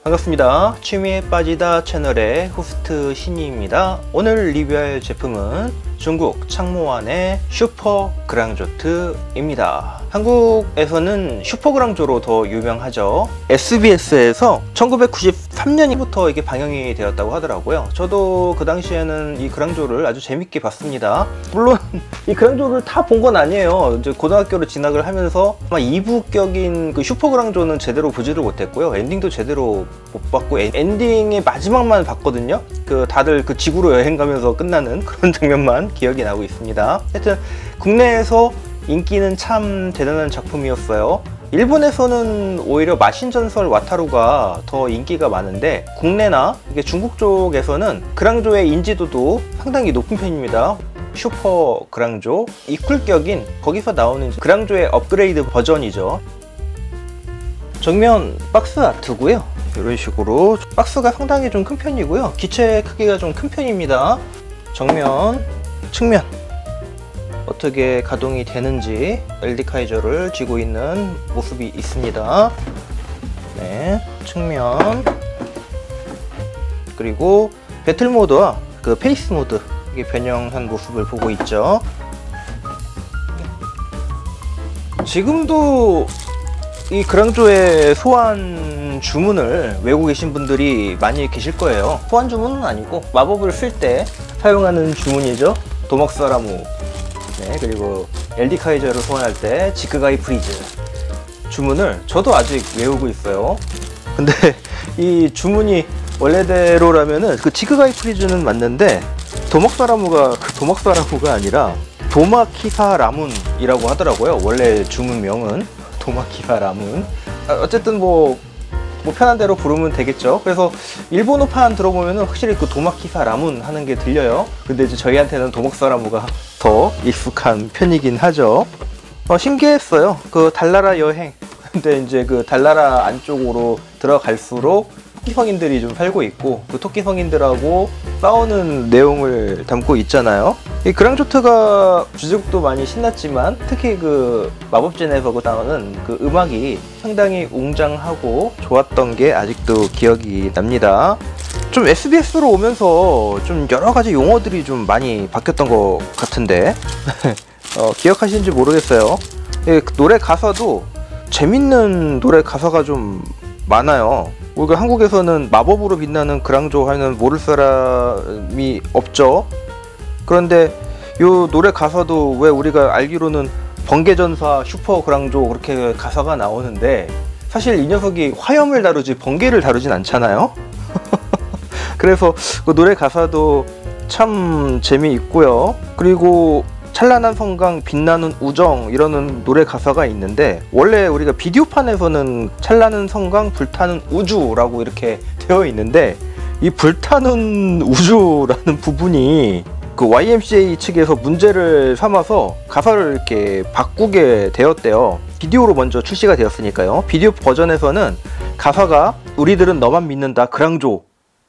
반갑습니다. 취미에 빠지다 채널의 호스트 신이입니다. 오늘 리뷰할 제품은 중국 창모환의 슈퍼 그랑조트입니다. 한국에서는 슈퍼 그랑조로 더 유명하죠. SBS에서 1993년부터 이게 방영이 되었다고 하더라고요. 저도 그 당시에는 이 그랑조를 아주 재밌게 봤습니다. 물론 이 그랑조를 다 본 건 아니에요. 이제 고등학교를 진학을 하면서 아마 2부격인 그 슈퍼 그랑조는 제대로 보지를 못했고요. 엔딩도 제대로 못 봤고 엔딩의 마지막만 봤거든요. 그 다들 그 지구로 여행 가면서 끝나는 그런 장면만 기억이 나고 있습니다. 하여튼 국내에서 인기는 참 대단한 작품이었어요. 일본에서는 오히려 마신전설 와타루가 더 인기가 많은데 국내나 이게 중국 쪽에서는 그랑조의 인지도도 상당히 높은 편입니다. 슈퍼 그랑조, 이쿨격인 거기서 나오는 그랑조의 업그레이드 버전이죠. 정면 박스 아트고요. 이런 식으로 박스가 상당히 좀 큰 편이고요. 기체 크기가 좀 큰 편입니다. 정면, 측면 어떻게 가동이 되는지 LD 카이저를 쥐고 있는 모습이 있습니다. 네, 측면, 그리고 배틀 모드와 그 페이스 모드 이게 변형한 모습을 보고 있죠. 지금도 이 그랑조의 소환 주문을 외우고 계신 분들이 많이 계실 거예요. 소환 주문은 아니고 마법을 쓸 때 사용하는 주문이죠. 도막사라무, 네, 그리고 LD 카이저를 소환할 때 지크가이 프리즈 주문을 저도 아직 외우고 있어요. 근데 이 주문이 원래대로라면은 그 지크가이 프리즈는 맞는데 도막사라무가 그 도막사라무가 아니라 도마키사라문이라고 하더라고요. 원래 주문명은 도마키사라문. 어쨌든 뭐 편한 대로 부르면 되겠죠. 그래서 일본어판 들어보면은 확실히 그 도마키사라문 하는 게 들려요. 근데 이제 저희한테는 도막사라무가 더 익숙한 편이긴 하죠. 신기했어요. 그 달나라 여행. 근데 이제 그 달나라 안쪽으로 들어갈수록 토끼 성인들이 좀 살고 있고 그 토끼 성인들하고 싸우는 내용을 담고 있잖아요. 이 그랑조트가 주제곡도 많이 신났지만 특히 그 마법진에서 나오는 그 음악이 상당히 웅장하고 좋았던 게 아직도 기억이 납니다. 좀 SBS로 오면서 좀 여러가지 용어들이 좀 많이 바뀌었던 것 같은데 기억하시는지 모르겠어요. 노래 가사도 재밌는 노래 가사가 좀 많아요. 우리가 한국에서는 마법으로 빛나는 그랑조 하는 모를 사람이 없죠. 그런데 요 노래 가사도 왜 우리가 알기로는 번개전사 슈퍼 그랑조 그렇게 가사가 나오는데 사실 이 녀석이 화염을 다루지 번개를 다루진 않잖아요. 그래서 그 노래 가사도 참 재미있고요. 그리고 찬란한 성강 빛나는 우정 이러는 노래 가사가 있는데 원래 우리가 비디오판에서는 찬란한 성강 불타는 우주라고 이렇게 되어 있는데 이 불타는 우주라는 부분이 그 YMCA 측에서 문제를 삼아서 가사를 이렇게 바꾸게 되었대요. 비디오로 먼저 출시가 되었으니까요. 비디오 버전에서는 가사가 우리들은 너만 믿는다 그랑조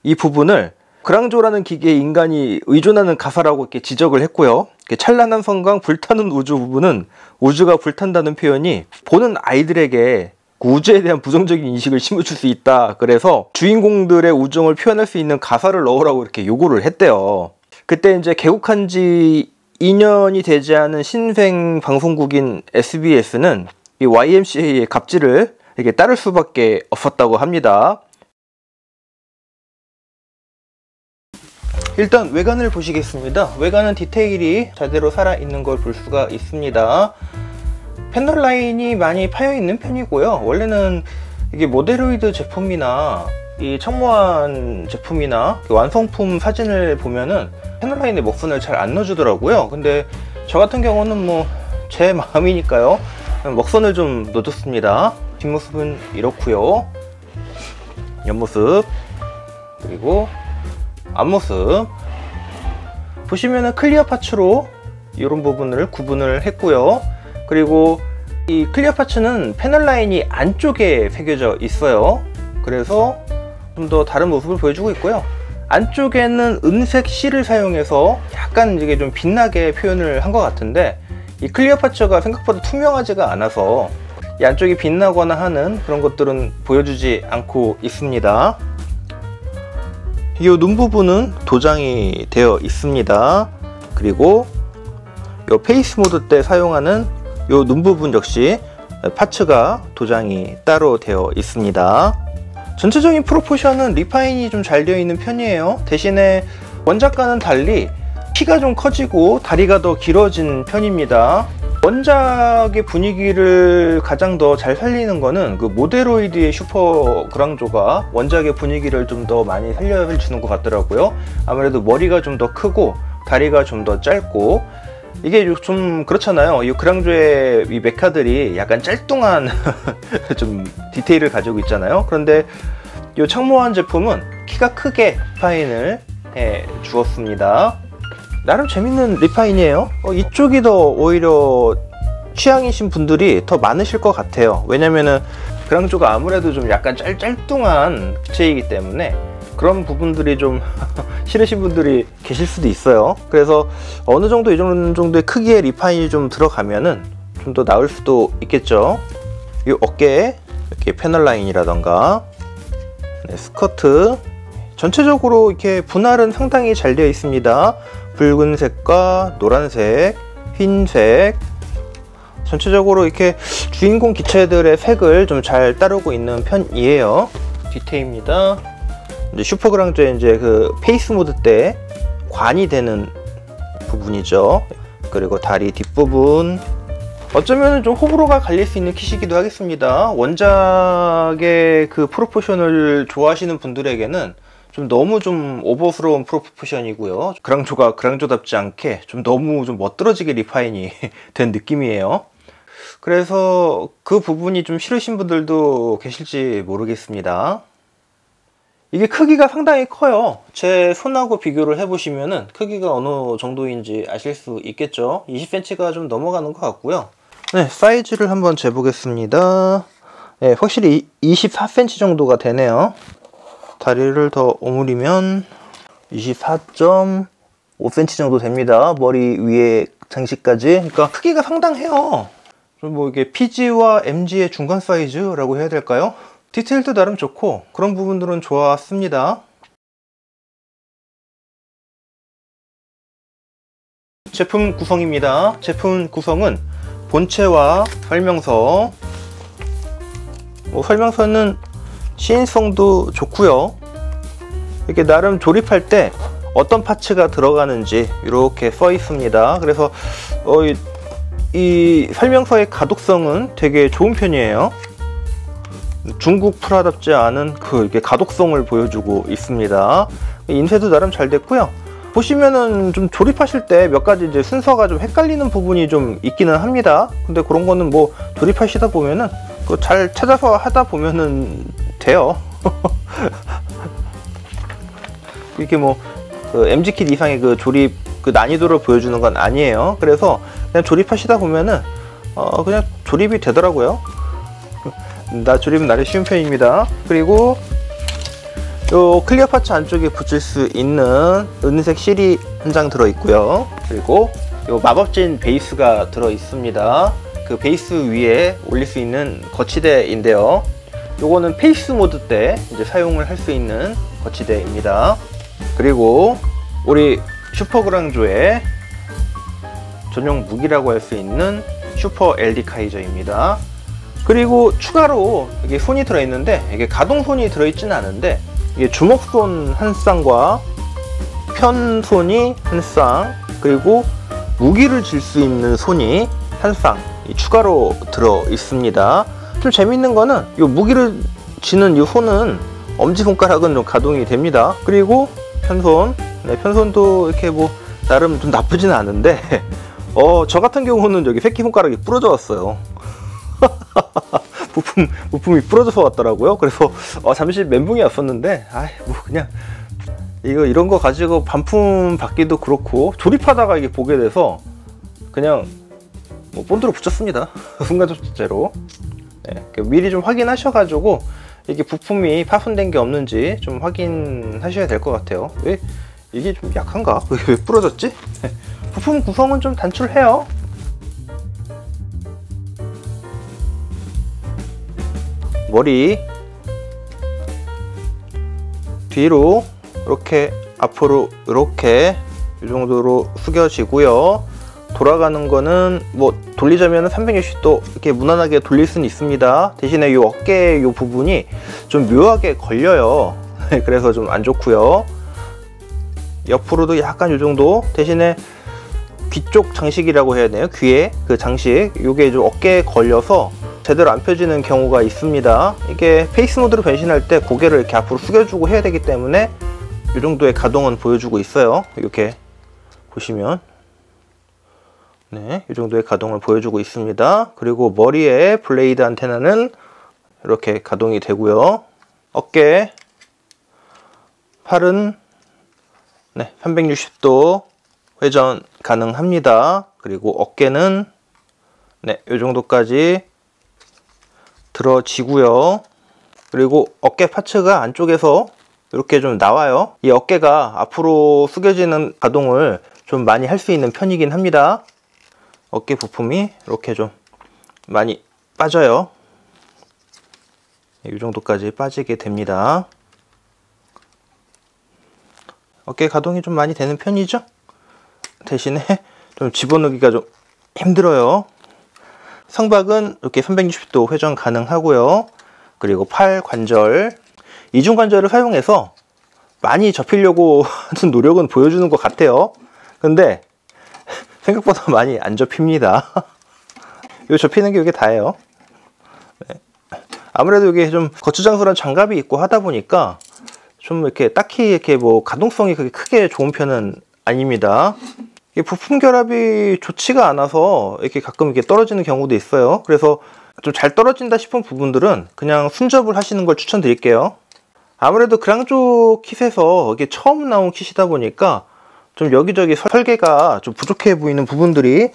이 부분을 그랑조라는 기계에 인간이 의존하는 가사라고 이렇게 지적을 했고요. 찬란한 성강 불타는 우주 부분은 우주가 불탄다는 표현이 보는 아이들에게 우주에 대한 부정적인 인식을 심어줄 수 있다. 그래서 주인공들의 우정을 표현할 수 있는 가사를 넣으라고 이렇게 요구를 했대요. 그때 이제 개국한 지 2년이 되지 않은 신생 방송국인 SBS는 이 YMCA의 갑질을 이렇게 따를 수밖에 없었다고 합니다. 일단 외관을 보시겠습니다. 외관은 디테일이 제대로 살아있는 걸 볼 수가 있습니다. 패널 라인이 많이 파여있는 편이고요. 원래는 이게 모델로이드 제품이나 이 창모환 제품이나 완성품 사진을 보면은 패널 라인에 먹선을 잘 안 넣어주더라고요. 근데 저 같은 경우는 뭐 제 마음이니까요. 먹선을 좀 넣어줬습니다. 뒷모습은 이렇고요. 옆모습 그리고 앞모습 보시면은 클리어 파츠로 이런 부분을 구분을 했고요. 그리고 이 클리어 파츠는 패널 라인이 안쪽에 새겨져 있어요. 그래서 좀 더 다른 모습을 보여주고 있고요. 안쪽에는 은색 실을 사용해서 약간 이게 좀 빛나게 표현을 한 것 같은데 이 클리어 파츠가 생각보다 투명하지가 않아서 이 안쪽이 빛나거나 하는 그런 것들은 보여주지 않고 있습니다. 이 눈 부분은 도장이 되어 있습니다. 그리고 이 페이스 모드 때 사용하는 이 눈 부분 역시 파츠가 도장이 따로 되어 있습니다. 전체적인 프로포션은 리파인이 좀 잘 되어 있는 편이에요. 대신에 원작과는 달리 키가 좀 커지고 다리가 더 길어진 편입니다. 원작의 분위기를 가장 더 잘 살리는 거는 그 모데로이드의 슈퍼 그랑조가 원작의 분위기를 좀 더 많이 살려주는 것 같더라고요. 아무래도 머리가 좀 더 크고 다리가 좀 더 짧고, 이게 좀 그렇잖아요. 이 그랑조의 이 메카들이 약간 짤뚱한 좀 디테일을 가지고 있잖아요. 그런데 이 창모한 제품은 키가 크게 리파인을 해 주었습니다. 나름 재밌는 리파인이에요. 이쪽이 더 오히려 취향이신 분들이 더 많으실 것 같아요. 왜냐면은 그랑조가 아무래도 좀 약간 짤뚱한 부채이기 때문에 그런 부분들이 좀 싫으신 분들이 계실 수도 있어요. 그래서 어느 정도 이 정도의 크기의 리파인이 좀 들어가면은 좀 더 나을 수도 있겠죠. 이 어깨에 이렇게 패널 라인이라던가 스커트 전체적으로 이렇게 분할은 상당히 잘 되어 있습니다. 붉은색과 노란색, 흰색, 전체적으로 이렇게 주인공 기체들의 색을 좀 잘 따르고 있는 편이에요. 뒤태입니다. 이제 슈퍼 그랑조의 이제 그 페이스 모드 때 관이 되는 부분이죠. 그리고 다리 뒷부분, 어쩌면 좀 호불호가 갈릴 수 있는 kit이기도 하겠습니다. 원작의 그 프로포션을 좋아하시는 분들에게는 좀 너무 좀 오버스러운 프로포션이고요. 그랑조가 그랑조답지 않게 좀 너무 좀 멋들어지게 리파인이 된 느낌이에요. 그래서 그 부분이 좀 싫으신 분들도 계실지 모르겠습니다. 이게 크기가 상당히 커요. 제 손하고 비교를 해보시면은 크기가 어느 정도인지 아실 수 있겠죠. 20cm가 좀 넘어가는 것 같고요. 네, 사이즈를 한번 재보겠습니다. 네, 확실히 24cm 정도가 되네요. 다리를 더 오므리면 24.5cm 정도 됩니다. 머리 위에 장식까지. 그러니까 크기가 상당해요. 좀 뭐 이게 PG와 MG의 중간 사이즈라고 해야 될까요? 디테일도 나름 좋고 그런 부분들은 좋았습니다. 제품 구성입니다. 제품 구성은 본체와 설명서, 설명서는 시인성도 좋고요. 이렇게 나름 조립할 때 어떤 파츠가 들어가는지 이렇게 써 있습니다. 그래서 이 설명서의 가독성은 되게 좋은 편이에요. 중국 프라답지 않은 이렇게 가독성을 보여주고 있습니다. 인쇄도 나름 잘 됐고요. 보시면은 좀 조립하실 때 몇 가지 이제 순서가 좀 헷갈리는 부분이 좀 있기는 합니다. 근데 그런 거는 뭐 조립하시다 보면은 잘 찾아서 하다 보면은 돼요. 이렇게 MG킷 이상의 그 조립 난이도를 보여주는 건 아니에요. 그래서 그냥 조립하시다 보면은 그냥 조립이 되더라고요. 조립은 나름 쉬운 편입니다. 그리고 요 클리어 파츠 안쪽에 붙일 수 있는 은색 실이 한 장 들어있고요. 그리고 요 마법진 베이스가 들어있습니다. 그 베이스 위에 올릴 수 있는 거치대인데요. 요거는 페이스 모드 때 이제 사용을 할 수 있는 거치대입니다. 그리고 우리 슈퍼 그랑조의 전용 무기라고 할 수 있는 슈퍼 LD 카이저입니다. 그리고 추가로 이게 손이 들어있는데, 이게 가동손이 들어있지는 않은데 이게 주먹손 한 쌍과 편손이 한 쌍, 그리고 무기를 질 수 있는 손이 한 쌍 추가로 들어 있습니다. 좀 재밌는 거는 이 무기를 쥐는 이 손은 엄지손가락은 좀 가동이 됩니다. 그리고 편손, 편손도 이렇게 나름 좀 나쁘진 않은데 저 같은 경우는 여기 새끼손가락이 부러져 왔어요. 부품이 부러져서 왔더라고요. 그래서 잠시 멘붕이 왔었는데 그냥 이런 거 가지고 반품 받기도 그렇고, 조립하다가 이게 보게 돼서 그냥 본드로 붙였습니다. 순간접착제로. 네, 미리 좀 확인하셔가지고 이게 부품이 파손된 게 없는지 좀 확인하셔야 될 것 같아요. 왜 이게 좀 약한가? 왜 부러졌지? 부품 구성은 좀 단출해요. 머리 뒤로 이렇게 앞으로 이렇게 이 정도로 숙여지고요. 돌아가는 거는 뭐 돌리자면 360도 이렇게 무난하게 돌릴 수는 있습니다. 대신에 이 어깨 이 부분이 좀 묘하게 걸려요. 그래서 좀 안 좋고요. 옆으로도 약간 이 정도. 대신에 귀 쪽 장식이라고 해야 되나요? 귀에 그 장식 이게 좀 어깨에 걸려서 제대로 안 펴지는 경우가 있습니다. 이게 페이스 모드로 변신할 때 고개를 이렇게 앞으로 숙여주고 해야 되기 때문에 이 정도의 가동은 보여주고 있어요. 이렇게 보시면 네, 이 정도의 가동을 보여주고 있습니다. 그리고 머리에 블레이드 안테나는 이렇게 가동이 되고요. 어깨, 팔은 네, 360도 회전 가능합니다. 그리고 어깨는 네, 이 정도까지 들어지고요. 그리고 어깨 파츠가 안쪽에서 이렇게 좀 나와요. 이 어깨가 앞으로 숙여지는 가동을 좀 많이 할 수 있는 편이긴 합니다. 어깨 부품이 이렇게 좀 많이 빠져요. 이 정도까지 빠지게 됩니다. 어깨 가동이 좀 많이 되는 편이죠. 대신에 좀 집어넣기가 좀 힘들어요. 성박은 이렇게 360도 회전 가능하고요. 그리고 팔 관절, 이중 관절을 사용해서 많이 접히려고 하는 노력은 보여주는 것 같아요. 근데 생각보다 많이 안 접힙니다. 이 접히는 게 이게 다예요. 네. 아무래도 이게 좀 거추장스러운 장갑이 있고 하다 보니까 좀 이렇게 딱히 이렇게 뭐 가동성이 그렇게 크게 좋은 편은 아닙니다. 이 부품 결합이 좋지가 않아서 이렇게 가끔 이렇게 떨어지는 경우도 있어요. 그래서 좀 잘 떨어진다 싶은 부분들은 그냥 순접을 하시는 걸 추천드릴게요. 아무래도 그랑조 킷에서 이게 처음 나온 킷이다 보니까 좀 여기저기 설계가 좀 부족해 보이는 부분들이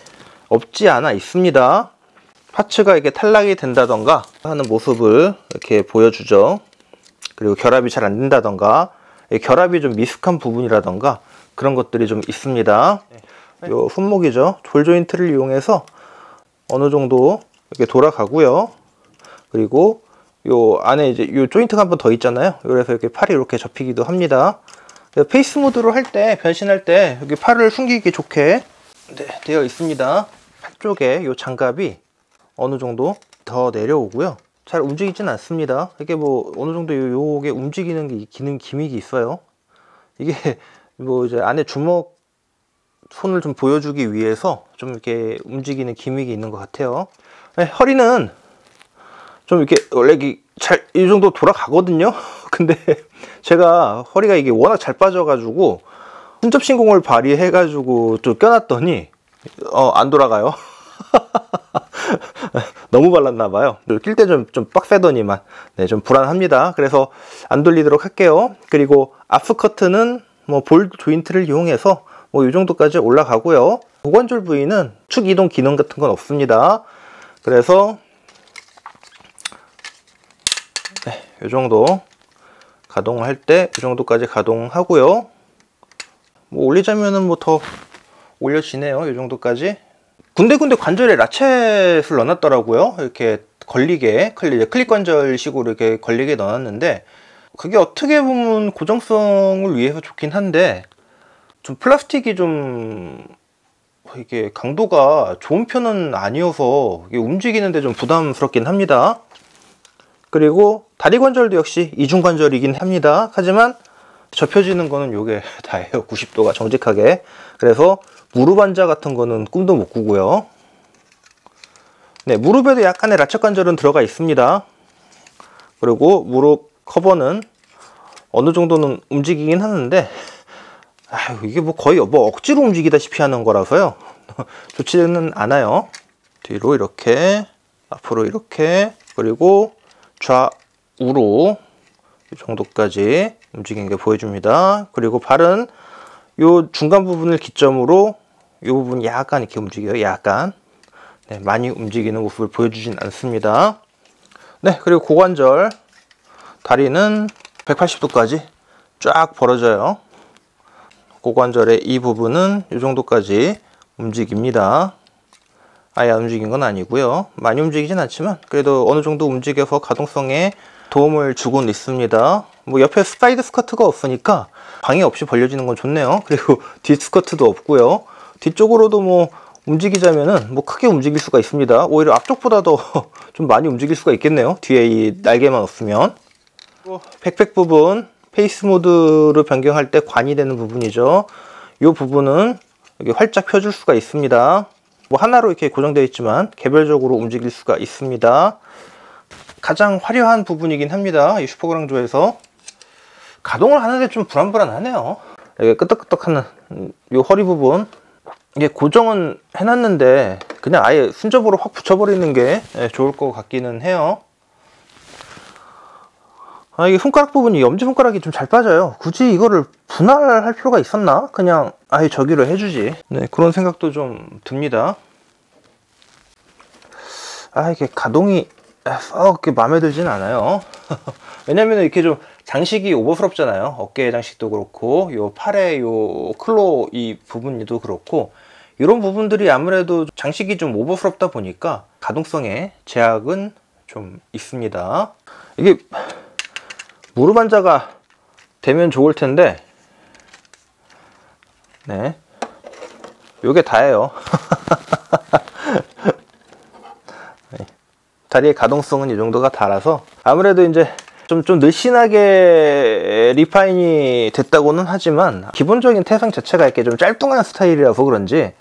없지 않아 있습니다. 파츠가 이렇게 탈락이 된다던가 하는 모습을 이렇게 보여주죠. 그리고 결합이 잘 안 된다던가 결합이 좀 미숙한 부분이라던가 그런 것들이 좀 있습니다. 요 손목이죠. 돌 조인트를 이용해서 어느 정도 이렇게 돌아가고요. 그리고 요 안에 이제 요 조인트가 한 번 더 있잖아요. 그래서 이렇게 팔이 이렇게 접히기도 합니다. 페이스 모드로 할 때, 변신할 때 여기 팔을 숨기기 좋게 네, 되어 있습니다. 팔 쪽에 요 장갑이 어느 정도 더 내려오고요. 잘 움직이진 않습니다. 이게 뭐 어느 정도 요게 움직이는 게 기능 기믹이 있어요. 이게 뭐 이제 안에 주먹 손을 좀 보여주기 위해서 좀 이렇게 움직이는 기믹이 있는 것 같아요. 네, 허리는 좀 이렇게 원래 이 정도 돌아가거든요. 근데 제가 허리가 이게 워낙 잘 빠져가지고 순접 신공을 발휘해가지고 좀 껴놨더니 안 돌아가요. 너무 발랐나봐요. 낄 때 좀 빡세더니만 네, 좀 불안합니다. 그래서 안 돌리도록 할게요. 그리고 앞스커트는 뭐 볼 조인트를 이용해서 뭐 이 정도까지 올라가고요. 고관절 부위는 축 이동 기능 같은 건 없습니다. 그래서 네, 이 정도 가동할 때 이 정도까지 가동하고요. 뭐 올리자면은 뭐 더 올려지네요. 이 정도까지. 군데군데 관절에 라쳇을 넣어놨더라고요. 이렇게 걸리게 클립 관절 식으로 이렇게 걸리게 넣어놨는데 그게 어떻게 보면 고정성을 위해서 좋긴 한데 좀 플라스틱이 좀 이게 강도가 좋은 편은 아니어서 이게 움직이는데 좀 부담스럽긴 합니다. 그리고 다리 관절도 역시 이중 관절이긴 합니다. 하지만 접혀지는 거는 요게 다예요. 90도가 정직하게. 그래서 무릎 앉아 같은 거는 꿈도 못 꾸고요. 네, 무릎에도 약간의 라쳇 관절은 들어가 있습니다. 그리고 무릎 커버는 어느 정도는 움직이긴 하는데 아유, 이게 뭐 거의 뭐 억지로 움직이다시피 하는 거라서요. 좋지는 않아요. 뒤로 이렇게, 앞으로 이렇게, 그리고 좌우로 이 정도까지 움직이는 게 보여줍니다. 그리고 발은 요 중간 부분을 기점으로 이 부분이 약간 이렇게 움직여요. 약간. 네, 많이 움직이는 모습을 보여주진 않습니다. 네, 그리고 고관절 다리는 180도까지 쫙 벌어져요. 고관절의 이 부분은 이 정도까지 움직입니다. 아예 안 움직인 건 아니고요. 많이 움직이진 않지만 그래도 어느 정도 움직여서 가동성에 도움을 주고는 있습니다. 뭐 옆에 사이드 스커트가 없으니까 방해 없이 벌려지는 건 좋네요. 그리고 뒷 스커트도 없고요. 뒤쪽으로도 뭐 움직이자면은 뭐 크게 움직일 수가 있습니다. 오히려 앞쪽보다 더 좀 많이 움직일 수가 있겠네요. 뒤에 이 날개만 없으면. 백팩 부분, 페이스 모드로 변경할 때 관이 되는 부분이죠. 이 부분은 여기 활짝 펴줄 수가 있습니다. 뭐 하나로 이렇게 고정되어 있지만 개별적으로 움직일 수가 있습니다. 가장 화려한 부분이긴 합니다. 이 슈퍼그랑조에서 가동을 하는데 좀 불안불안하네요. 여기 끄덕끄덕하는 이 허리 부분, 이게 고정은 해놨는데 그냥 아예 순접으로 확 붙여버리는 게 좋을 것 같기는 해요. 이게 손가락 부분이 엄지손가락이 좀 잘 빠져요. 굳이 이거를 분할할 필요가 있었나? 그냥 아예 저기로 해주지. 네, 그런 생각도 좀 듭니다. 이게 가동이 썩 마음에 들진 않아요. 왜냐면 이렇게 좀 장식이 오버스럽잖아요. 어깨 장식도 그렇고 요 팔에 요 클로 이 부분도 그렇고 이런 부분들이 아무래도 장식이 좀 오버스럽다 보니까 가동성에 제약은 좀 있습니다. 이게 무릎 앉아가 되면 좋을 텐데, 네, 요게 다예요. 네. 다리의 가동성은 이 정도가 달아서 아무래도 이제 좀 늘씬하게 리파인이 됐다고는 하지만 기본적인 태상 자체가 이렇게 좀 짤뚱한 스타일이라서 그런지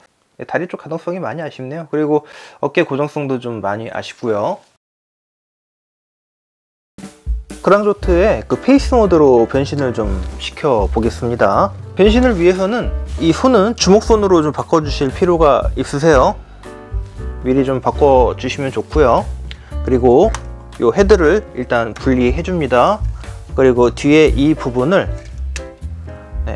다리 쪽 가동성이 많이 아쉽네요. 그리고 어깨 고정성도 좀 많이 아쉽고요. 그랑조트의 그 페이스 모드로 변신을 좀 시켜 보겠습니다. 변신을 위해서는 이 손은 주먹손으로 좀 바꿔주실 필요가 있으세요. 미리 좀 바꿔주시면 좋고요. 그리고 이 헤드를 일단 분리해 줍니다. 그리고 뒤에 이 부분을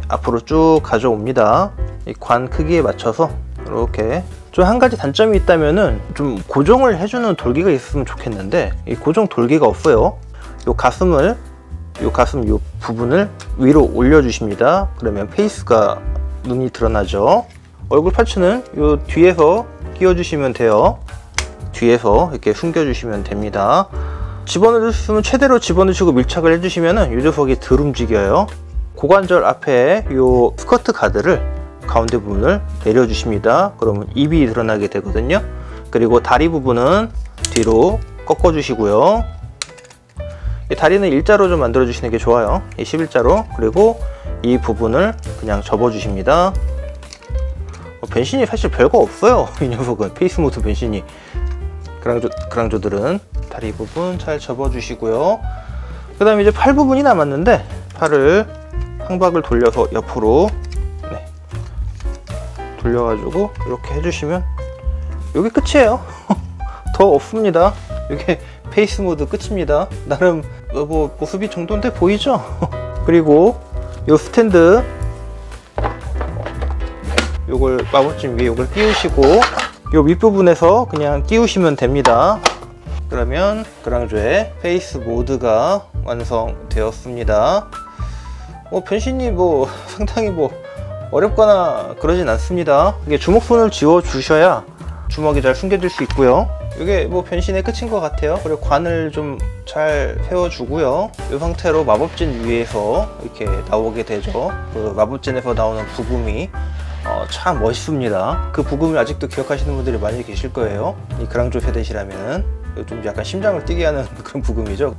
앞으로 쭉 가져옵니다. 이 관 크기에 맞춰서 이렇게. 좀 한 가지 단점이 있다면은 좀 고정을 해주는 돌기가 있으면 좋겠는데 이 고정 돌기가 없어요. 요 가슴 요 부분을 위로 올려주십니다. 그러면 페이스가 눈이 드러나죠. 얼굴 파츠는 요 뒤에서 끼워주시면 돼요. 뒤에서 이렇게 숨겨주시면 됩니다. 집어넣을 수 있으면 최대로 집어넣으시고 밀착을 해주시면 이 녀석이 덜 움직여요. 고관절 앞에 요 스커트 가드를 가운데 부분을 내려주십니다. 그러면 입이 드러나게 되거든요. 그리고 다리 부분은 뒤로 꺾어 주시고요. 이 다리는 일자로 좀 만들어 주시는 게 좋아요. 이 11자로. 그리고 이 부분을 그냥 접어 주십니다. 변신이 사실 별거 없어요. 이 녀석은 페이스 모드 변신이. 그랑조들은 다리 부분 잘 접어 주시고요. 그 다음에 이제 팔 부분이 남았는데 팔을 한 박을 돌려서 옆으로 돌려가지고 이렇게 해주시면 이게 끝이에요. 더 없습니다. 이게 페이스 모드 끝입니다. 나름 뭐 모습이 정돈돼 보이죠? 그리고 이 스탠드 요걸 마법진 위에 요걸 끼우시고 요 윗부분에서 그냥 끼우시면 됩니다. 그러면 그랑조의 페이스 모드가 완성되었습니다. 변신이 상당히 어렵거나 그러진 않습니다. 이게 주먹손을 지워 주셔야 주먹이 잘 숨겨질 수 있고요. 이게 변신의 끝인 것 같아요. 그리고 관을 좀 잘 세워주고요. 이 상태로 마법진 위에서 이렇게 나오게 되죠. 그 마법진에서 나오는 부금이 참 멋있습니다. 그 부금을 아직도 기억하시는 분들이 많이 계실 거예요. 이 그랑조 세대시라면 좀 약간 심장을 뛰게 하는 그런 부금이죠.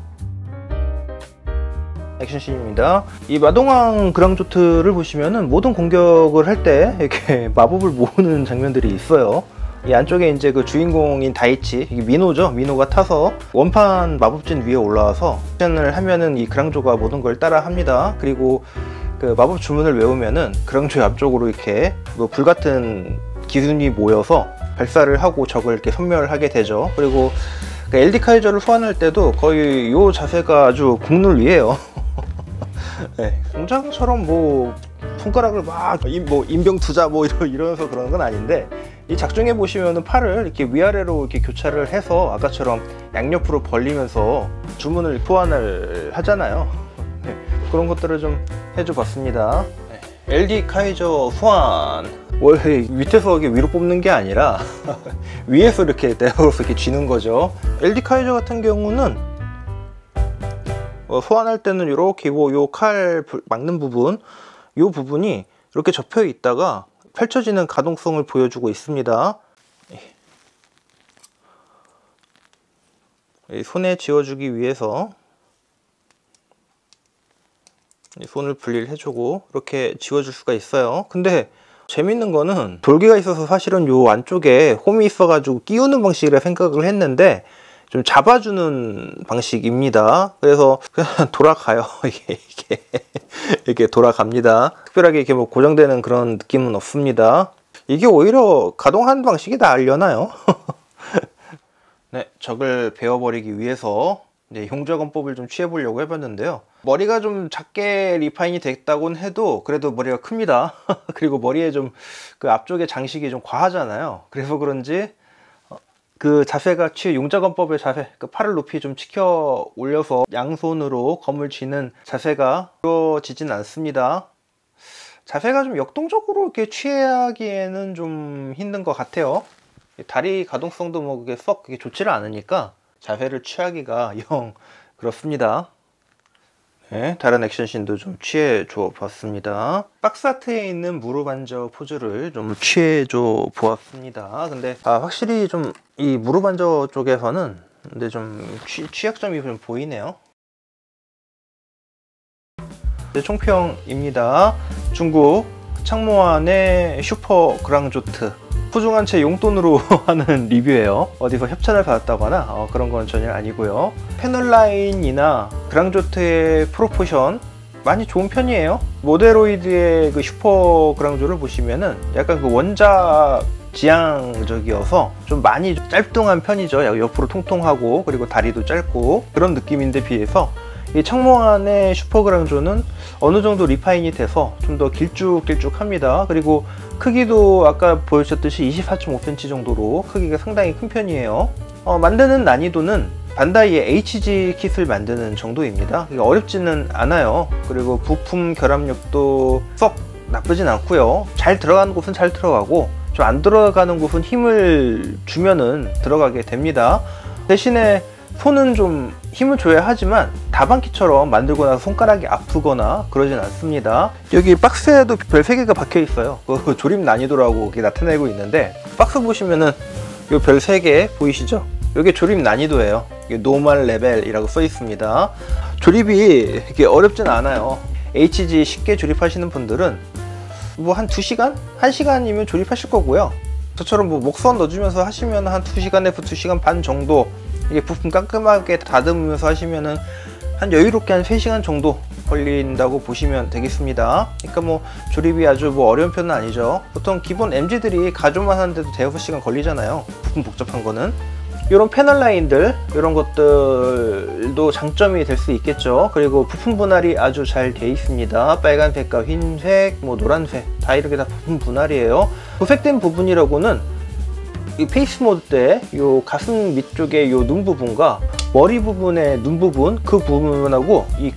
액션씬입니다. 이 마동왕 그랑조트를 보시면은 모든 공격을 할 때 이렇게 마법을 모으는 장면들이 있어요. 이 안쪽에 이제 그 주인공인 다이치, 이게 민호죠. 민호가 타서 원판 마법진 위에 올라와서 액션을 하면은 이 그랑조가 모든 걸 따라 합니다. 그리고 그 마법 주문을 외우면은 그랑조의 앞쪽으로 이렇게 불같은 기운이 모여서 발사를 하고 적을 이렇게 섬멸하게 되죠. 그리고 그 LD 카이저를 소환할 때도 거의 이 자세가 아주 국룰이에요. 네, 공장처럼 손가락을 막 인병 투자 이러면서 그러는 건 아닌데, 이 작중에 보시면은 팔을 이렇게 위아래로 이렇게 교차를 해서 아까처럼 양옆으로 벌리면서 주문을 소환을 하잖아요. 네, 그런 것들을 좀 해줘 봤습니다. 네, LD 카이저 소환. 원래 밑에서 이렇게 위로 뽑는 게 아니라 위에서 이렇게 내려서 이렇게 쥐는 거죠. LD 카이저 같은 경우는 소환할 때는 이렇게 요 칼 막는 부분, 요 부분이 이렇게 접혀 있다가 펼쳐지는 가동성을 보여주고 있습니다. 손에 쥐어주기 위해서 손을 분리를 해주고 이렇게 지워줄 수가 있어요. 근데 재밌는 거는 돌개가 있어서 사실은 요 안쪽에 홈이 있어 가지고 끼우는 방식이라 생각을 했는데 좀 잡아주는 방식입니다. 그래서 그냥 돌아가요. 이게 돌아갑니다. 특별하게 이렇게 뭐 고정되는 그런 느낌은 없습니다. 이게 오히려 가동하는 방식이 나으려나요? 네, 적을 베어버리기 위해서 이제 용접원법을 좀 취해보려고 해봤는데요. 머리가 좀 작게 리파인이 됐다곤 해도 그래도 머리가 큽니다. 그리고 머리에 좀 그 앞쪽에 장식이 좀 과하잖아요. 그래서 그런지 그 자세가 용접원법의 자세, 그 팔을 높이 좀 치켜 올려서 양손으로 검을 쥐는 자세가 이루어지진 않습니다. 자세가 좀 역동적으로 이렇게 취하기에는 좀 힘든 것 같아요. 다리 가동성도 뭐 그게 썩 그게 좋지를 않으니까 자세를 취하기가 영 그렇습니다. 네, 다른 액션씬도 좀 취해줘 봤습니다. 박스 아트에 있는 무릎 앉아 포즈를 좀 취해줘 보았습니다. 근데 확실히 좀 이 무릎 앉아 쪽에서는 근데 좀 취약점이 좀 보이네요. 네, 총평입니다. 중국 창모안의 슈퍼 그랑조트 소중한 제 용돈으로 하는 리뷰예요. 어디서 협찬을 받았다거나 그런 건 전혀 아니고요. 패널 라인이나 그랑조트의 프로포션 많이 좋은 편이에요. 모데로이드의 그 슈퍼 그랑조를 보시면은 약간 그 원작 지향적이어서 좀 많이 짤뚱한 편이죠. 옆으로 통통하고 그리고 다리도 짧고 그런 느낌인데 비해서 이 창모안의 슈퍼 그랑조는 어느 정도 리파인이 돼서 좀 더 길쭉길쭉합니다. 그리고 크기도 아까 보여주셨듯이 24.5cm 정도로 크기가 상당히 큰 편이에요. 만드는 난이도는 반다이의 HG 킷을 만드는 정도입니다. 어렵지는 않아요. 그리고 부품 결합력도 썩 나쁘진 않고요. 잘 들어가는 곳은 잘 들어가고 좀 안 들어가는 곳은 힘을 주면은 들어가게 됩니다. 대신에 손은 좀 힘을 줘야 하지만 다방키처럼 만들고 나서 손가락이 아프거나 그러진 않습니다. 여기 박스에도 별 3개가 박혀 있어요. 그 조립 난이도라고 이렇게 나타내고 있는데 박스 보시면은 요 별 3개 보이시죠? 이게 조립 난이도예요. 이게 노멀 레벨이라고 써 있습니다. 조립이 이렇게 어렵진 않아요. HG 쉽게 조립하시는 분들은 뭐 한 2시간? 1시간이면 조립하실 거고요. 저처럼 뭐 목선 넣어주면서 하시면 한 2시간에서 2시간 반 정도 이게 부품 깔끔하게 다듬으면서 하시면은 한 여유롭게 한 3시간 정도 걸린다고 보시면 되겠습니다. 그러니까 뭐 조립이 아주 뭐 어려운 편은 아니죠. 보통 기본 MG들이 가조만 하는데도 대여섯 시간 걸리잖아요. 부품 복잡한 거는. 이런 패널 라인들 이런 것들도 장점이 될 수 있겠죠. 그리고 부품 분할이 아주 잘 돼 있습니다. 빨간색과 흰색, 뭐 노란색 다 이렇게 다 부품 분할이에요. 도색된 부분이라고는 이 페이스 모드 때 요 가슴 밑쪽에 요 눈 부분과 머리 부분의 눈 부분 그 부분하고 이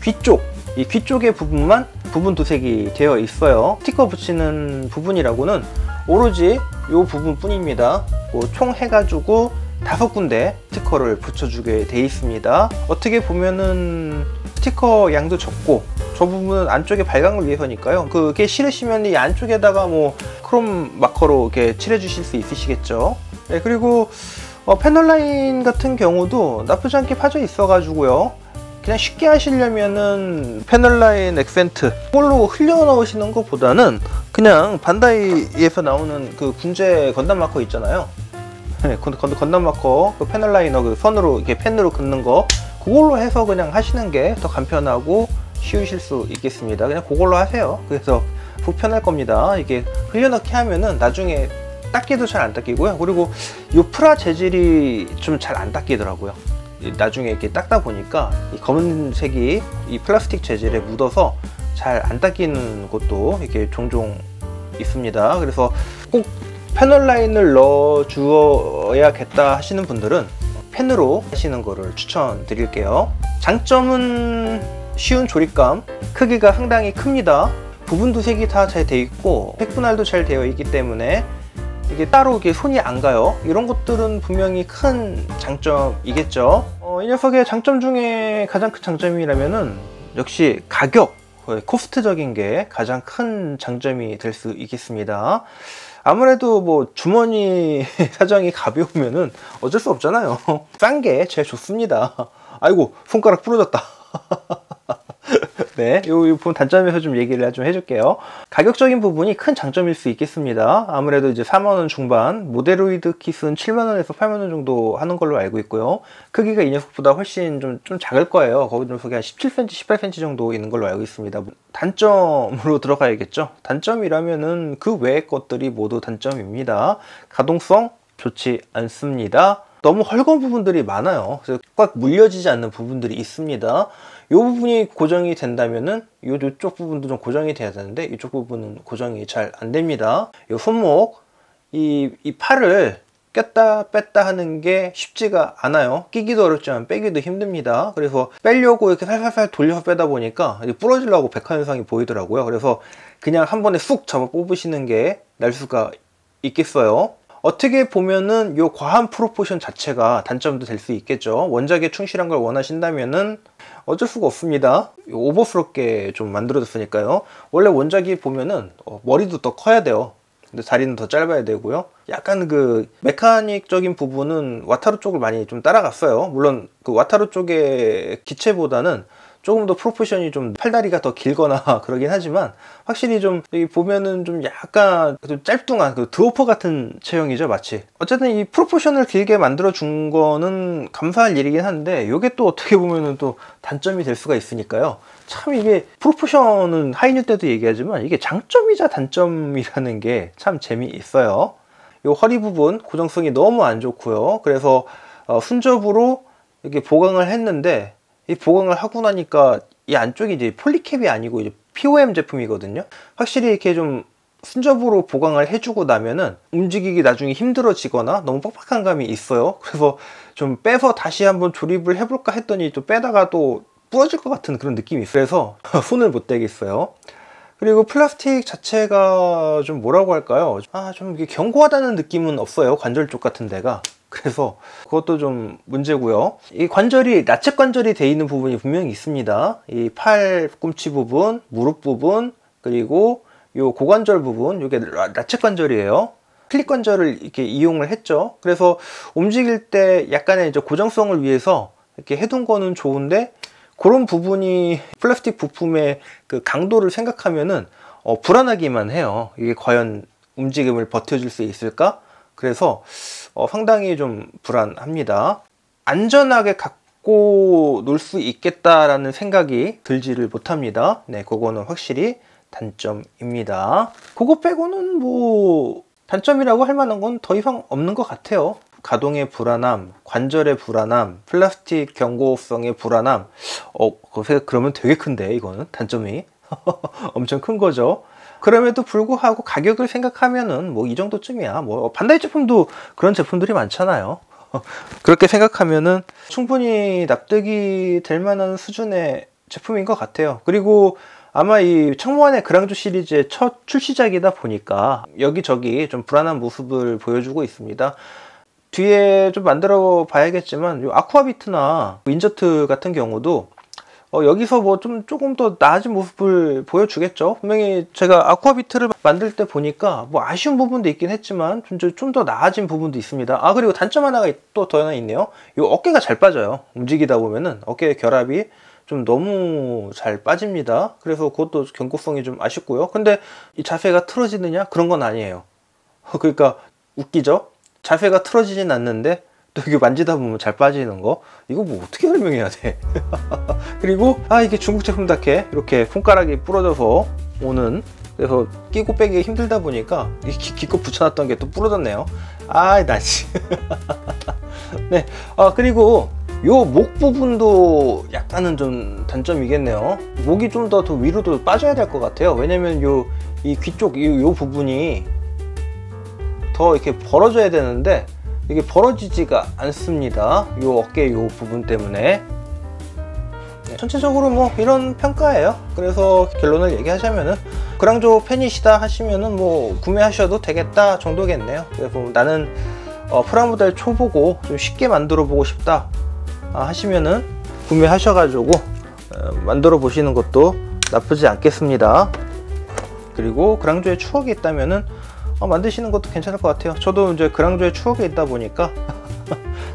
귀 쪽의 부분만 부분 도색이 되어 있어요. 스티커 붙이는 부분이라고는 오로지 요 부분 뿐입니다. 총 해가지고 5군데 스티커를 붙여주게 돼 있습니다. 어떻게 보면은 스티커 양도 적고 저 부분은 안쪽에 발광을 위해서니까요. 그게 싫으시면 이 안쪽에다가 뭐 크롬 마커로 이렇게 칠해 주실 수 있으시겠죠. 네, 그리고 패널 라인 같은 경우도 나쁘지 않게 파져 있어 가지고요. 그냥 쉽게 하시려면은 패널 라인 액센트 그걸로 흘려 넣으시는 것보다는 그냥 반다이에서 나오는 그 군제 건담 마커 있잖아요. 네, 건담 마커 그 패널 라이너 그 선으로 이렇게 펜으로 긋는 거 그걸로 해서 그냥 하시는 게 더 간편하고 쉬우실 수 있겠습니다. 그냥 그걸로 하세요. 그래서 불편할 겁니다. 이게 흘려넣기 하면은 나중에 닦기도 잘 안 닦이고요. 그리고 이 프라 재질이 좀 잘 안 닦이더라고요. 나중에 이렇게 닦다 보니까 이 검은색이 이 플라스틱 재질에 묻어서 잘 안 닦이는 것도 이렇게 종종 있습니다. 그래서 꼭 패널 라인을 넣어 주어야겠다 하시는 분들은 펜으로 하시는 거를 추천드릴게요. 장점은 쉬운 조립감, 크기가 상당히 큽니다. 부분도 색이 다 잘 되어 있고 색 분할도 잘 되어 있기 때문에 이게 따로 이게 손이 안 가요. 이런 것들은 분명히 큰 장점이겠죠. 이 녀석의 장점 중에 가장 큰 장점이라면은 역시 가격, 코스트적인 게 가장 큰 장점이 될 수 있겠습니다. 아무래도 뭐 주머니 사정이 가벼우면은 어쩔 수 없잖아요. 싼 게 제일 좋습니다. 아이고, 손가락 부러졌다. 네, 요 부분 단점에서 좀 얘기를 좀 해줄게요. 가격적인 부분이 큰 장점일 수 있겠습니다. 아무래도 이제 4만원 중반, 모델로이드 킷은 7만원에서 8만원 정도 하는 걸로 알고 있고요. 크기가 이 녀석보다 훨씬 좀 작을 거예요. 거기 녀석이 한 17cm, 18cm 정도 있는 걸로 알고 있습니다. 단점으로 들어가야겠죠. 단점이라면은 그 외의 것들이 모두 단점입니다. 가동성 좋지 않습니다. 너무 헐거운 부분들이 많아요. 그래서 꽉 물려지지 않는 부분들이 있습니다. 이 부분이 고정이 된다면은 이쪽 부분도 좀 고정이 돼야 되는데 이쪽 부분은 고정이 잘 안 됩니다. 이 손목, 이 팔을 꼈다 뺐다 하는 게 쉽지가 않아요. 끼기도 어렵지만 빼기도 힘듭니다. 그래서 빼려고 이렇게 살살살 돌려서 빼다 보니까 부러지려고 백화현상이 보이더라고요. 그래서 그냥 한 번에 쑥 잡아 뽑으시는 게 나을 수가 있겠어요. 어떻게 보면은 요 과한 프로포션 자체가 단점도 될 수 있겠죠. 원작에 충실한 걸 원하신다면은 어쩔 수가 없습니다. 오버스럽게 좀 만들어졌으니까요. 원래 원작이 보면은 머리도 더 커야 돼요. 근데 다리는 더 짧아야 되고요. 약간 그 메카닉적인 부분은 와타루 쪽을 많이 좀 따라갔어요. 물론 그 와타루 쪽의 기체보다는 조금 더 프로포션이 좀 팔다리가 더 길거나 그러긴 하지만 확실히 좀 여기 보면은 좀 약간 좀 짤뚱한 그 드워퍼 같은 체형이죠, 마치. 어쨌든 이 프로포션을 길게 만들어 준 거는 감사할 일이긴 한데 이게 또 어떻게 보면은 또 단점이 될 수가 있으니까요. 참 이게 프로포션은 하이뉴 때도 얘기하지만 이게 장점이자 단점이라는 게 참 재미있어요. 이 허리 부분 고정성이 너무 안 좋고요. 그래서 순접으로 이렇게 보강을 했는데 이 보강을 하고 나니까 이 안쪽이 이제 폴리캡이 아니고 이제 POM 제품이거든요. 확실히 이렇게 좀 순접으로 보강을 해주고 나면은 움직이기 나중에 힘들어지거나 너무 빡빡한 감이 있어요. 그래서 좀 빼서 다시 한번 조립을 해볼까 했더니 또 빼다가 또 부러질 것 같은 그런 느낌이 있어요. 그래서 손을 못 대겠어요. 그리고 플라스틱 자체가 좀 뭐라고 할까요? 좀 이게 견고하다는 느낌은 없어요. 관절 쪽 같은 데가. 그래서 그것도 좀 문제고요. 이 관절이 라쳇 관절이 되어 있는 부분이 분명히 있습니다. 이 팔꿈치 부분, 무릎 부분, 그리고 요 고관절 부분, 이게 라쳇 관절이에요. 클릭 관절을 이렇게 이용을 했죠. 그래서 움직일 때 약간의 이제 고정성을 위해서 이렇게 해둔 거는 좋은데 그런 부분이 플라스틱 부품의 그 강도를 생각하면은 불안하기만 해요. 이게 과연 움직임을 버텨줄 수 있을까? 그래서 상당히 좀 불안합니다. 안전하게 갖고 놀 수 있겠다라는 생각이 들지를 못합니다. 네, 그거는 확실히 단점입니다. 그거 빼고는 뭐 단점이라고 할 만한 건 더 이상 없는 것 같아요. 가동의 불안함, 관절의 불안함, 플라스틱 견고성의 불안함. 그러면 되게 큰데 이거는 단점이 엄청 큰 거죠. 그럼에도 불구하고 가격을 생각하면은 뭐 이 정도쯤이야. 뭐 반다이 제품도 그런 제품들이 많잖아요. 그렇게 생각하면은 충분히 납득이 될 만한 수준의 제품인 것 같아요. 그리고 아마 이 청무환의 그랑조 시리즈의 첫 출시작이다 보니까 여기저기 좀 불안한 모습을 보여주고 있습니다. 뒤에 좀 만들어 봐야겠지만 요 아쿠아비트나 인저트 같은 경우도 여기서 뭐 조금 더 나아진 모습을 보여주겠죠. 분명히 제가 아쿠아비트를 만들 때 보니까 뭐 아쉬운 부분도 있긴 했지만 좀 더 나아진 부분도 있습니다. 그리고 단점 하나가 또 더 하나 있네요. 요 어깨가 잘 빠져요. 움직이다 보면은 어깨의 결합이 좀 너무 잘 빠집니다. 그래서 그것도 견고성이 좀 아쉽고요. 근데 이 자세가 틀어지느냐? 그런 건 아니에요. 그러니까 웃기죠? 자세가 틀어지진 않는데 또 이게 만지다 보면 잘 빠지는 거, 이거 뭐 어떻게 설명해야 돼. 그리고 이게 중국 제품답게 이렇게 손가락이 부러져서 오는, 그래서 끼고 빼기 힘들다 보니까 기껏 붙여놨던 게 또 부러졌네요. 나지. 네, 그리고 요 목 부분도 약간은 좀 단점이겠네요. 목이 좀 더 위로도 빠져야 될 것 같아요. 왜냐면 이 귀 쪽 요 부분이 더 이렇게 벌어져야 되는데 이게 벌어지지가 않습니다. 요 어깨 요 부분 때문에. 네, 전체적으로 뭐 이런 평가예요. 그래서 결론을 얘기하자면은 그랑조 팬이시다 하시면은 뭐 구매하셔도 되겠다 정도겠네요. 그래서 나는 프라모델 초보고 좀 쉽게 만들어 보고 싶다 하시면은 구매하셔가지고 만들어 보시는 것도 나쁘지 않겠습니다. 그리고 그랑조에 추억이 있다면은 만드시는 것도 괜찮을 것 같아요. 저도 이제 그랑조에 추억이 있다 보니까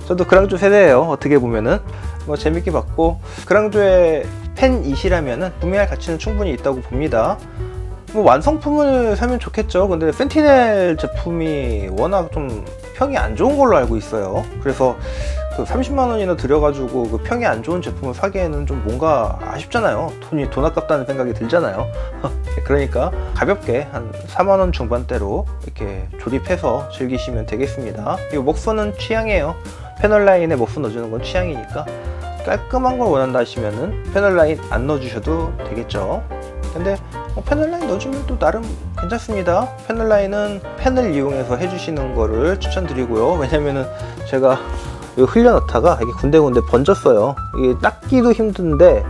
저도 그랑조 세대예요. 어떻게 보면은 뭐 재밌게 봤고, 그랑조의 팬이시라면은 구매할 가치는 충분히 있다고 봅니다. 뭐 완성품을 사면 좋겠죠. 근데 센티넬 제품이 워낙 좀 평이 안 좋은 걸로 알고 있어요. 그래서 그 30만 원이나 들여가지고 그 평이 안 좋은 제품을 사기에는 좀 뭔가 아쉽잖아요. 돈 아깝다는 생각이 들잖아요. 그러니까 가볍게 한 4만 원 중반대로 이렇게 조립해서 즐기시면 되겠습니다. 이 먹선은 취향이에요. 패널 라인에 먹선 넣어주는 건 취향이니까 깔끔한 걸 원한다 하시면은 패널 라인 안 넣어주셔도 되겠죠. 근데 패널 라인 넣어주면 또 나름 괜찮습니다. 패널 라인은 펜을 이용해서 해주시는 거를 추천드리고요. 왜냐면은 제가 흘려 넣다가 이게 군데군데 번졌어요. 이게 닦기도 힘든데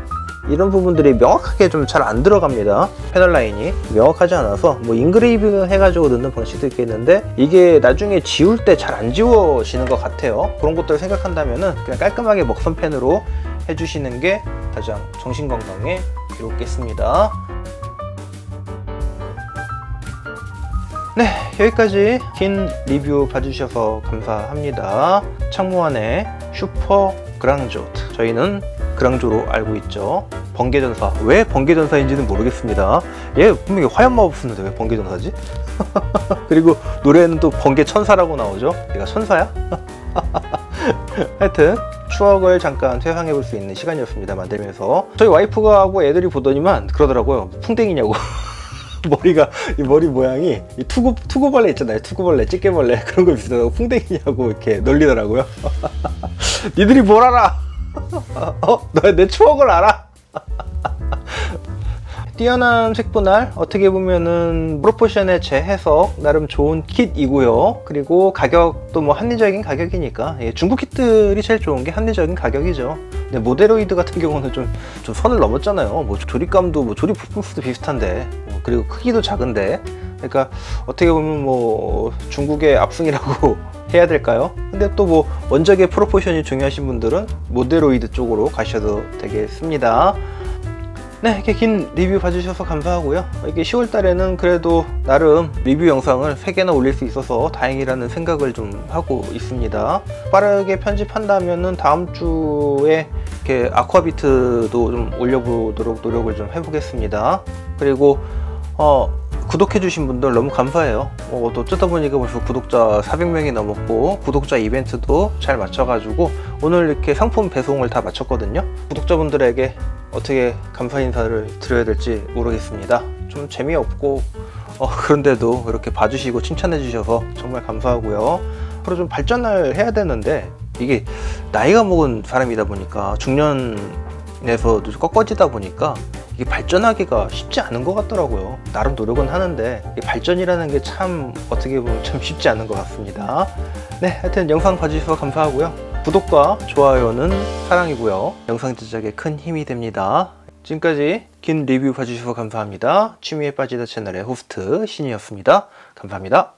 이런 부분들이 명확하게 좀 잘 안 들어갑니다. 패널 라인이 명확하지 않아서 뭐 인그레이브 해가지고 넣는 방식도 있겠는데 이게 나중에 지울 때 잘 안 지워지는 것 같아요. 그런 것들을 생각한다면은 그냥 깔끔하게 먹선 펜으로 해주시는 게 가장 정신건강에 이롭겠습니다. 네, 여기까지 긴 리뷰 봐주셔서 감사합니다. 창무안의 슈퍼 그랑조트, 저희는 그랑조로 알고 있죠. 번개전사, 왜 번개전사인지는 모르겠습니다. 얘 분명히 화염마법 쓰는데 왜 번개전사지? 그리고 노래에는 또 번개천사라고 나오죠. 얘가 천사야? 하여튼 추억을 잠깐 회상해 볼 수 있는 시간이었습니다. 만들면서 저희 와이프가 하고 애들이 보더니만 그러더라고요. 풍뎅이냐고. 이 머리 모양이 이 투구벌레 있잖아요. 투구벌레, 찌개벌레 그런 거 비슷하다고 풍뎅이냐고 이렇게 놀리더라고요. 니들이 뭘 알아? 너 내 추억을 알아? 뛰어난 색분할, 어떻게 보면은 프로포션의 재해석 나름 좋은 킷이고요. 그리고 가격도 뭐 합리적인 가격이니까, 중국 킷들이 제일 좋은 게 합리적인 가격이죠. 근데 모데로이드 같은 경우는 좀 선을 넘었잖아요. 뭐 조립감도 뭐 조립 부품수도 비슷한데, 그리고 크기도 작은데, 그러니까 어떻게 보면 뭐 중국의 압승이라고 해야 될까요? 근데 또 뭐 원작의 프로포션이 중요하신 분들은 모데로이드 쪽으로 가셔도 되겠습니다. 네, 이렇게 긴 리뷰 봐주셔서 감사하고요. 이게 10월 달에는 그래도 나름 리뷰 영상을 3개나 올릴 수 있어서 다행이라는 생각을 좀 하고 있습니다. 빠르게 편집한다면은 다음 주에 이렇게 아쿠아비트도 좀 올려보도록 노력을 좀 해보겠습니다. 그리고 구독해주신 분들 너무 감사해요. 또 어쩌다 보니까 벌써 구독자 400명이 넘었고, 구독자 이벤트도 잘 맞춰가지고 오늘 이렇게 상품 배송을 다 마쳤거든요. 구독자분들에게 어떻게 감사 인사를 드려야 될지 모르겠습니다. 좀 재미없고 그런데도 이렇게 봐주시고 칭찬해 주셔서 정말 감사하고요. 앞으로 좀 발전을 해야 되는데 이게 나이가 먹은 사람이다 보니까, 중년에서 꺾어지다 보니까 이게 발전하기가 쉽지 않은 것 같더라고요. 나름 노력은 하는데 이 발전이라는 게 참 어떻게 보면 참 쉽지 않은 것 같습니다. 네, 하여튼 영상 봐주셔서 감사하고요. 구독과 좋아요는 사랑이고요. 영상 제작에 큰 힘이 됩니다. 지금까지 긴 리뷰 봐주셔서 감사합니다. 취미에 빠지다 채널의 호스트 신이었습니다. 감사합니다.